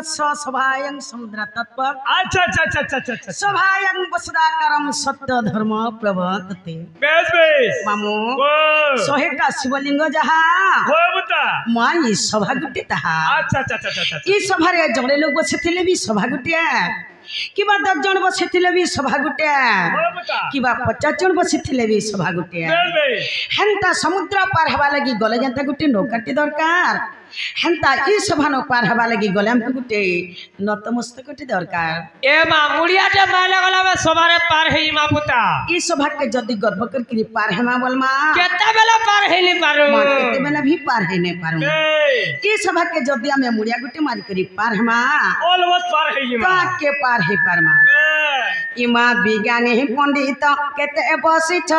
सभायं समुद्र तत्व अच्छा अच्छा अच्छा अच्छा अच्छा अच्छा सभायं वसुदाकारम सत्य धर्म प्रवर्तते बेस बेस मामू ओ 100टा शिवलिंग जहा हो बुता माई सभा गुटे ताहा अच्छा अच्छा अच्छा अच्छा ई सभारे जड़े लोग बसिथिले भी सभा गुटिया किबा 10 जन बसिथिले भी सभा गुटिया हो बुता किबा 50 जन बसिथिले भी सभा गुटिया बेस बेस हेंता समुद्र पार हवा लगी गले जनता गुटे नौकाटी दरकार हेंता ई सभा नो पार हवा लगी गले हमको गुटे नतमस्तकटी दरकार ए मामुड़िया जे माले गला में सवारे पार है मा बुता ई सभा के जदी गर्व कर कि पार हेमा बोलमा केता बेला पार है नी पारो मां केते बेला भी पार है ने पारू ए ई सभा के जदी हमें मुड़िया गुटे मारी करी पार हेमा ऑलमोस्ट पार है मा का के पार है पारमा इमा विज्ञानी पंडित केते बसिछ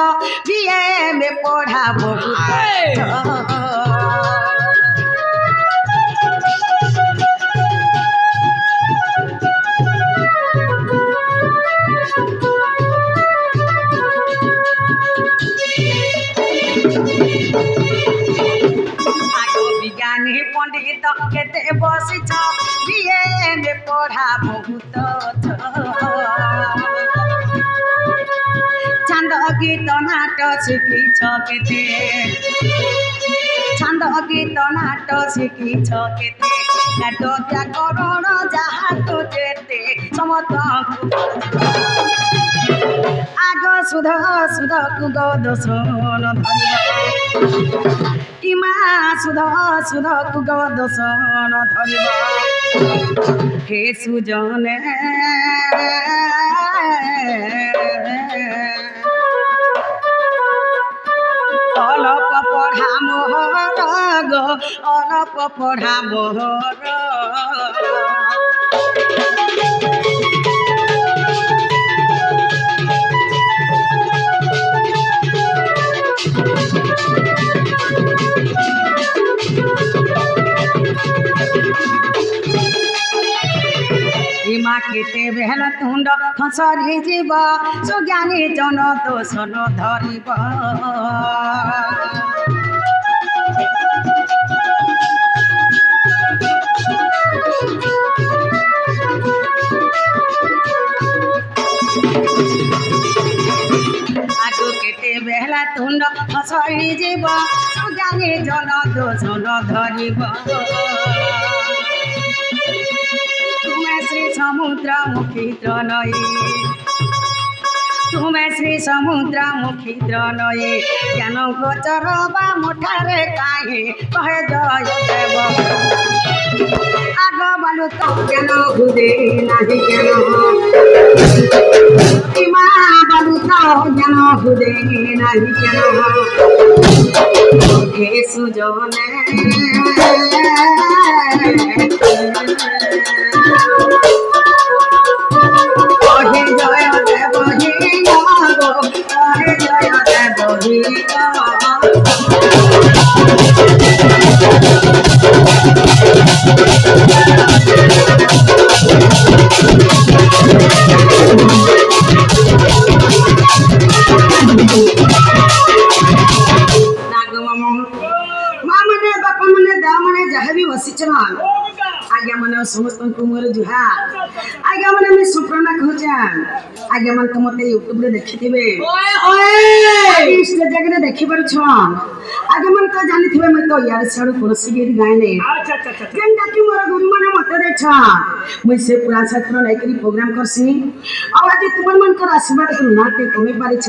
बीए में पढ़ा बहुत विज्ञानी पंडित केते बसिछ बीए में पढ़ा बहुत छंद गीत नाट शिखिछ केते छंद गीत नाट शिखिछ केते नाट व्याकरण जहा तो जेते समत आग सुध सुध कुग दोषन धरिब इमा सुध सुध कुग दोषन धरिब हे सुजने अलप पढ़ा मोहर गो अलप पढ़ा मोहर इमा केते बेहल तुंड खसरी जीव सुज्ञानी जन दोषन धरिब आगो केते बेहला तुंड खसरी जीव सुज्ञानी जन दोषन धरिब श्री समुद्र मुखी त्रनयी तुम्हें श्री समुद्र मुखी त्रनयी ज्ञान गोचर बा मुठारे काहे कहे जय देव आग बालू तो ज्ञान हुदे नाही ज्ञान इमा बालू तो ज्ञान हुदे नाही ज्ञान हे सुजने हे जय देव हे गो हे जय देव मामने बापा मने दा मने जहाँ भी वसिचमान आज्ञा मन समस्त मोर जुहा आज्ञा मन मैं सुप्रना कहजान आज्ञा मन तो मते यूट्यूब रे देखिथिबे ओए ओए इस जगह रे देखि पारु छन आज्ञा मन तो जानि थिबे मैं तो यार साडू कोनसी गीत गायने अच्छा अच्छा अच्छा केनटा कि मोर गुरु माने मते दे छ मैं से पूरा छात्र नै करी प्रोग्राम करसी आ आज तुमन मन कर आशीर्वाद को नाटे कमे पारि छ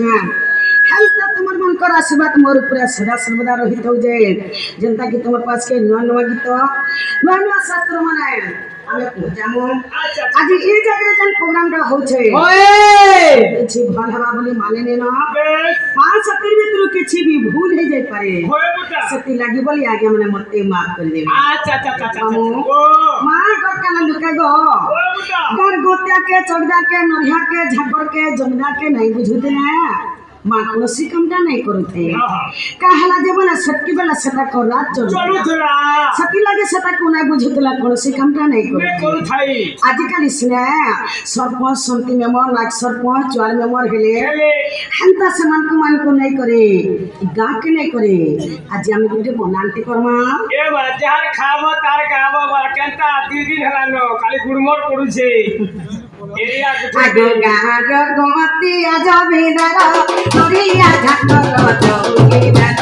हेल्थ तुमर मन कर आशीर्वाद मोर पूरा सदा सर्वदा रहित हो जाए जनता की तुमर पास के नवा नवा गीत नवा नवा शास्त्र मनाए हमें पूजामो आज ई जगह जन प्रोग्राम रा हो छे ओए किछि भल हवा बोली माने ने ना पांच सतिर भीतर किछि भी भूल हे जाय पारे होय बुटा सती लागि बोली आगे मने मते माफ कर देबे अच्छा अच्छा अच्छा अच्छा मां गक्का न लुका गो होय बुटा कर गोत्या के चगदा के नरिया के झपर के जंगदा के नहीं बुझुते ना माँ कौन कामटा नहीं करते कहला जब सटकी बेला सेटा करला चलुला सती लगे सेटा को नहीं बुझुतला कौन कामटा नहीं करते आजिकल सिने सरपंच समिति मेंबर लाग सरपंच चुआल मेंबर हेले हंता समान को नहीं करे गाँव के नहीं करे आज हम गुटे बनांती करमा ए बाजार खाबो तार खाबो केनता 2 दिन हला नो खाली गुड़मोर पडुछे एरिया आगो गारो गमती आज बेदार तोरिया झाकर चौकीदार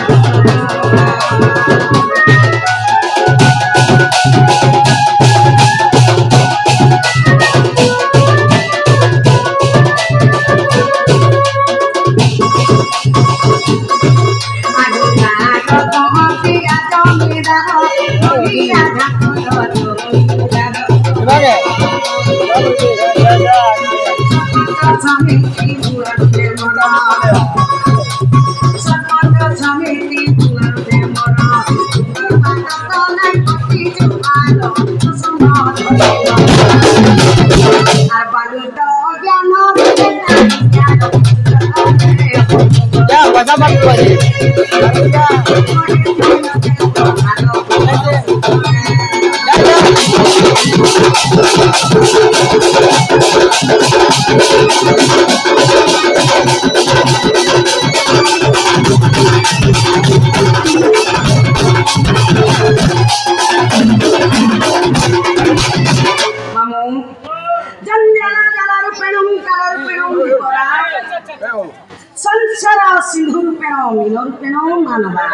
संसार सिंधु रूपेण मानवा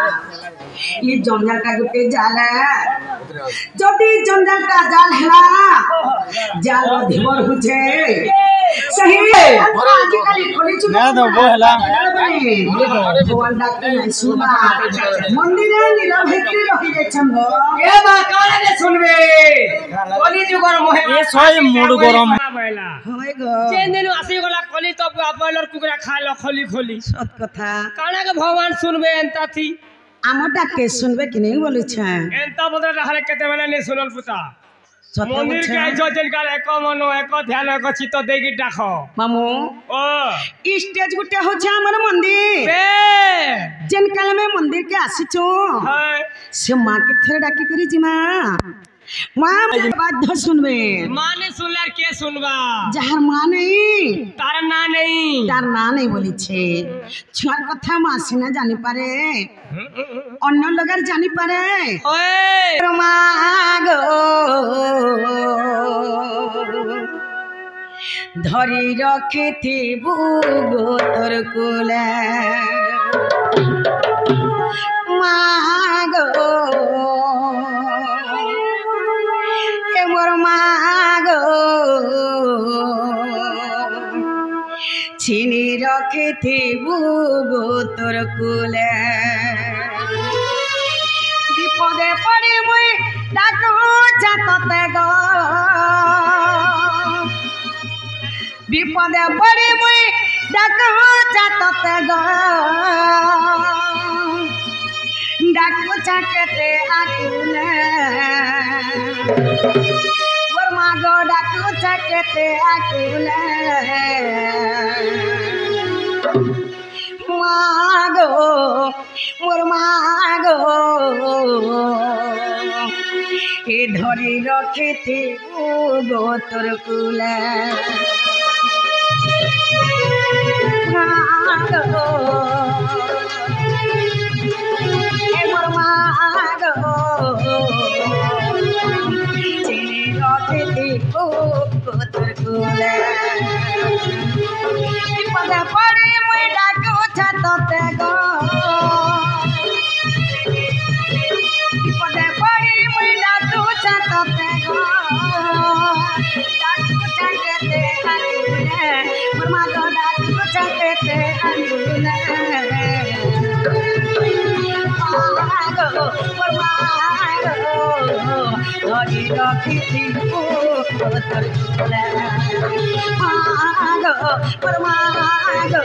ये जंजाल का गुटे जाल जदि जंजाल का जाल है जाल धीवर हुचे सही आजिकल खोली चुका ना तो वो हला भगवान डाक्टर नहीं सुना मंदिर नीरव हेकरी रही जे छंगो ए बा काले ने सुनबे कली जुगर मोहे ये सोय मूड गरम बैला होय गो जे दिन आसी गला कली तो बॉयलर कुकरा खा लो खोली खोली सत कथा काना के भगवान सुनबे एंता थी आमटा के सुनबे कि नहीं बोले छ एंता बोले रहले केते बेला नहीं सुनल पुता मंदिर के जो जनकार एक मनो एक ध्यान एक चित्त देगी डाखो मामू ओ स्टेज गुटे हो छ हमर मंदिर बे जनकाल में मंदिर के आसी छु से मां के थरे डाकी करी जिमा मां बाध्य सुनबे मां ने सुनलार के सुनबा जहर मां नहीं तार ना नहीं बोली छे छुआर कथा मां सिना जानि पारे अन्य लोगर जानि पारे ओए मां गो धरी रखे थी बुगो तोर कुले मां गो मोर मागो छिनी रखे थे बुगो तोर कुले विपदे पड़े मुई डाकू जातते गो विपदे पड़े मुई डाकू जातते गो डाकू चाकते आकुले मागो डाकू चकते आकुले मागो मोर मागो ए धरी रखे थे गो तोर कुले मागो ए मोर मागो पदा पड़े मुई डाकू छातते गो पदा पड़े मुई डाकू छातते गो डाकू छाते आकुले ममा गो डाकू छाते आकुले मागो ममा गो धरी रखी थी तोर कुले मागो पर मागो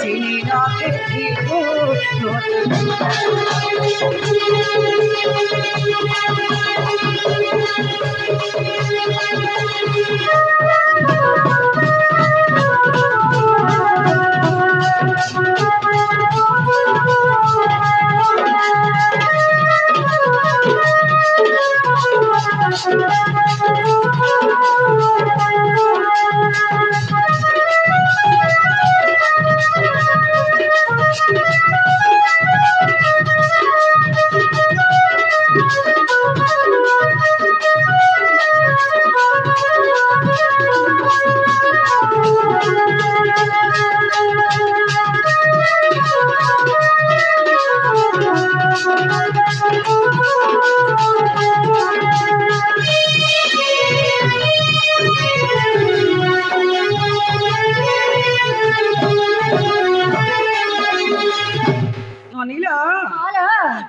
चीनी रखी थी तोर कुले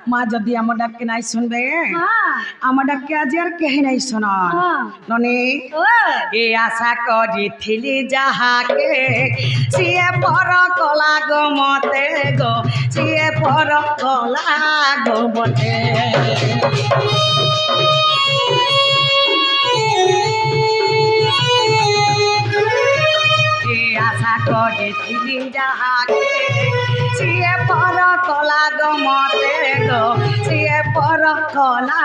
माँ जदि आम डाक के नहीं सुनबे आम डाक के आज यार कहीं नहीं सुन ननी ए आशा करी जहा के सीए पर कला गो मते गो सीए पर कला गो मते ए आशा करी जहा के सीए पर कला गो मते गो सीए पर कला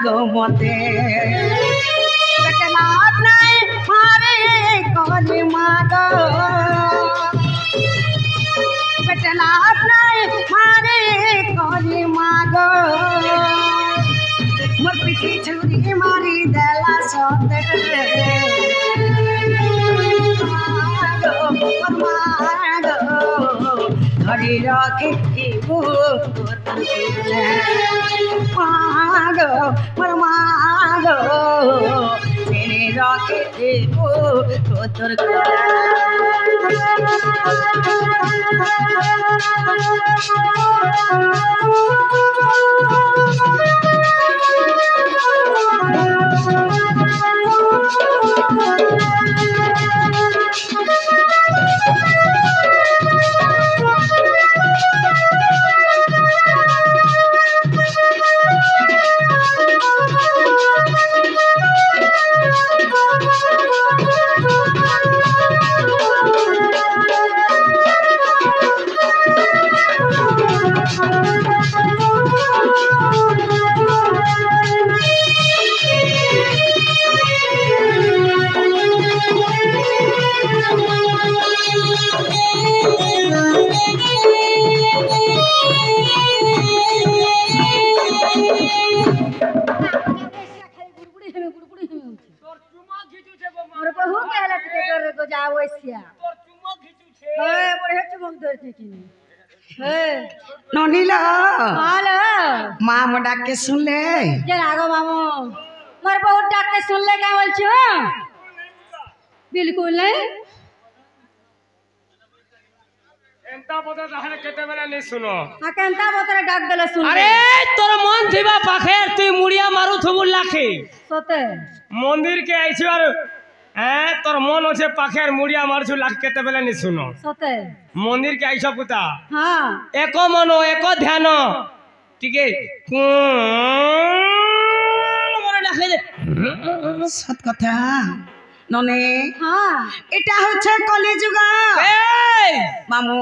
गो मते बेटलात नहीं मारे कली मागो बेटलात नहीं मारे कली मागो मोर पिठी छुरी मारी देला सोते हरी रखे मागो मोर मागो तेरे रखे तोर माँ मो डाक के सुन ले जनागो मामू मोर बहुत डाक के सुन ले क्या बोल छो बिल्कुल नहीं एंता बता रहने केते बेला नहीं सुनो केंता बतरे डाक देले सुन अरे तोर मन थीबा पाखेर तू मुड़िया मारू थबु लाखे सोते मंदिर के आइछ और तोर मन होछे पाखेर मुड़िया मारछु लाख केते बेला नहीं सुनो सोते मंदिर के आइछ पुता हां एको मनो एको ध्यान ठीक है सत कथा नने हां এটা হচ্ছে কলিযুগ মামু